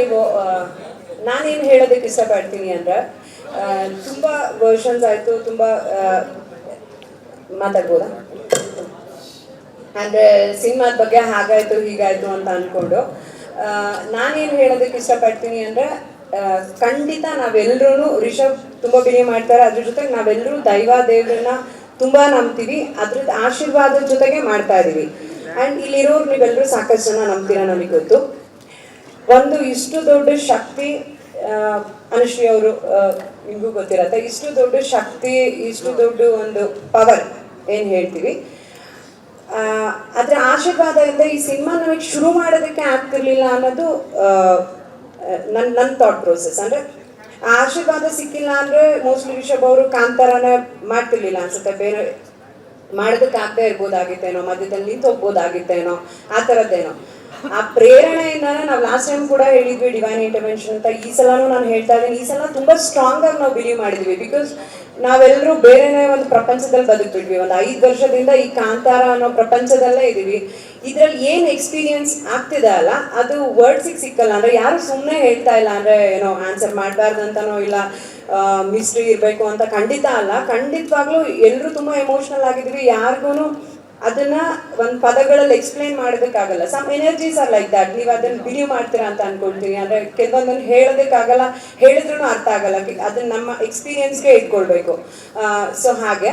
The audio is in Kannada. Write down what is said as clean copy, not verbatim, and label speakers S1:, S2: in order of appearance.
S1: ನೀವು ನಾನೇನು ಹೇಳೋದಕ್ಕೆ ಇಷ್ಟಪಡ್ತೀನಿ ಅಂದರೆ ತುಂಬ ವರ್ಷನ್ಸ್ ಆಯಿತು, ತುಂಬ ಮಾತಾಡ್ಬೋದಾ ಅಂದರೆ ಸಿನಿಮಾದ ಬಗ್ಗೆ ಹಾಗಾಯಿತು ಹೀಗಾಯಿತು ಅಂತ ಅಂದ್ಕೊಂಡು ನಾನೇನು ಹೇಳೋದಕ್ಕೆ ಇಷ್ಟಪಡ್ತೀನಿ ಅಂದರೆ ಖಂಡಿತ ನಾವೆಲ್ಲರೂ ರಿಷಬ್ ತುಂಬ ಬಿರಿಯ ಮಾಡ್ತಾರೆ, ಅದ್ರ ಜೊತೆಗೆ ನಾವೆಲ್ಲರೂ ದೇವ್ರನ್ನ ತುಂಬ ನಂಬ್ತೀವಿ, ಅದ್ರದ್ದು ಆಶೀರ್ವಾದದ ಜೊತೆಗೆ ಮಾಡ್ತಾ ಇದ್ದೀವಿ. ಆ್ಯಂಡ್ ಇಲ್ಲಿರೋರು ನೀವೆಲ್ಲರೂ ಸಾಕಷ್ಟು ಜನ ನಂಬ್ತೀರಾ ನನಗೆ ಗೊತ್ತು. ಒಂದು ಇಷ್ಟು ದೊಡ್ಡ ಶಕ್ತಿ, ಅನುಶ್ರೀ ಅವರು ನಿಮಗೂ ಗೊತ್ತಿರತ್ತೆ, ಇಷ್ಟು ದೊಡ್ಡ ಶಕ್ತಿ, ಇಷ್ಟು ದೊಡ್ಡ ಒಂದು ಪವರ್ ಏನು ಹೇಳ್ತೀವಿ, ಅದರ ಆಶೀರ್ವಾದದಿಂದ ಈ ಸಿನಿಮಾ ನಮಗೆ ಶುರು ಮಾಡೋದಕ್ಕೆ ಆಗ್ತಿರ್ಲಿಲ್ಲ ಅನ್ನೋದು ನನ್ನ ಥಾಟ್ ಪ್ರೋಸೆಸ್. ಅಂದರೆ ಆ ಆಶೀರ್ವಾದ ಸಿಕ್ಕಿಲ್ಲ ಅಂದರೆ ಮೋಸ್ಟ್ಲಿ ರಿಷಬ್ ಅವರು ಕಾಂತಾರನ ಮಾಡ್ತಿರ್ಲಿಲ್ಲ ಅನ್ಸುತ್ತೆ, ಬೇರೆ ಮಾಡೋದಕ್ಕಾಗದೇ ಇರ್ಬೋದಾಗಿತ್ತೇನೋ, ಮಧ್ಯದಲ್ಲಿ ನಿಂತು ಹೋಗ್ಬೋದಾಗಿತ್ತೇನೋ, ಆ ಥರದ್ದೇನೋ. ಆ ಪ್ರೇರಣೆಯಿಂದಾನೆ ನಾವು ಲಾಸ್ಟ್ ಟೈಮ್ ಕೂಡ ಹೇಳಿದ್ವಿ ಡಿವೈನ್ ಇಂಟರ್ವೆನ್ಷನ್ ಅಂತ. ಈ ಸಲನೂ ನಾನು ಹೇಳ್ತಾ ಇದ್ದೀನಿ, ಈ ಸಲ ತುಂಬ ಸ್ಟ್ರಾಂಗ್ ಆಗಿ ನಾವು ಬಿಲೀವ್ ಮಾಡಿದ್ವಿ. ಬಿಕಾಸ್ ನಾವೆಲ್ಲರೂ ಬೇರೆನೇ ಒಂದು ಪ್ರಪಂಚದಲ್ಲಿ ಬದುಕ್ಬಿಟ್ವಿ. ಒಂದು 5 ವರ್ಷದಿಂದ ಈ ಕಾಂತಾರ ಅನ್ನೋ ಪ್ರಪಂಚದಲ್ಲೇ ಇದ್ದೀವಿ. ಇದರಲ್ಲಿ ಏನು ಎಕ್ಸ್ಪೀರಿಯನ್ಸ್ ಆಗ್ತಿದೆ ಅಲ್ಲ, ಅದು ವರ್ಡ್ಸಿಗೆ ಸಿಕ್ಕಲ್ಲ. ಅಂದರೆ ಯಾರು ಸುಮ್ಮನೆ ಹೇಳ್ತಾ ಇಲ್ಲ, ಅಂದರೆ ಏನೋ ಆನ್ಸರ್ ಮಾಡಬಾರ್ದು ಅಂತನೋ ಇಲ್ಲ ಮಿಸ್ಟ್ರಿ ಇರಬೇಕು ಅಂತ ಖಂಡಿತ ಅಲ್ಲ. ಖಂಡಿತವಾಗ್ಲೂ ಎಲ್ಲರೂ ತುಂಬ ಎಮೋಷ್ನಲ್ ಆಗಿದ್ವಿ. ಯಾರಿಗೂ ಅದನ್ನ ಒಂದು ಪದಗಳಲ್ಲಿ ಎಕ್ಸ್ಪ್ಲೈನ್ ಮಾಡೋದಕ್ಕಾಗಲ್ಲ. Some energies are like that. ನೀವು ಅದನ್ನು ಬಿಲೀವ್ ಮಾಡ್ತೀರಾ ಅಂತ ಅನ್ಕೊಳ್ತೀನಿ. ಅಂದರೆ ಕೆಲವೊಂದನ್ನು ಹೇಳೋದಕ್ಕಾಗಲ್ಲ, ಹೇಳಿದ್ರೂ ಅರ್ಥ ಆಗಲ್ಲ. ಅದನ್ನ ನಮ್ಮ ಎಕ್ಸ್ಪೀರಿಯನ್ಸ್ಗೆ ಇಟ್ಕೊಳ್ಬೇಕು. ಸೊ ಹಾಗೆ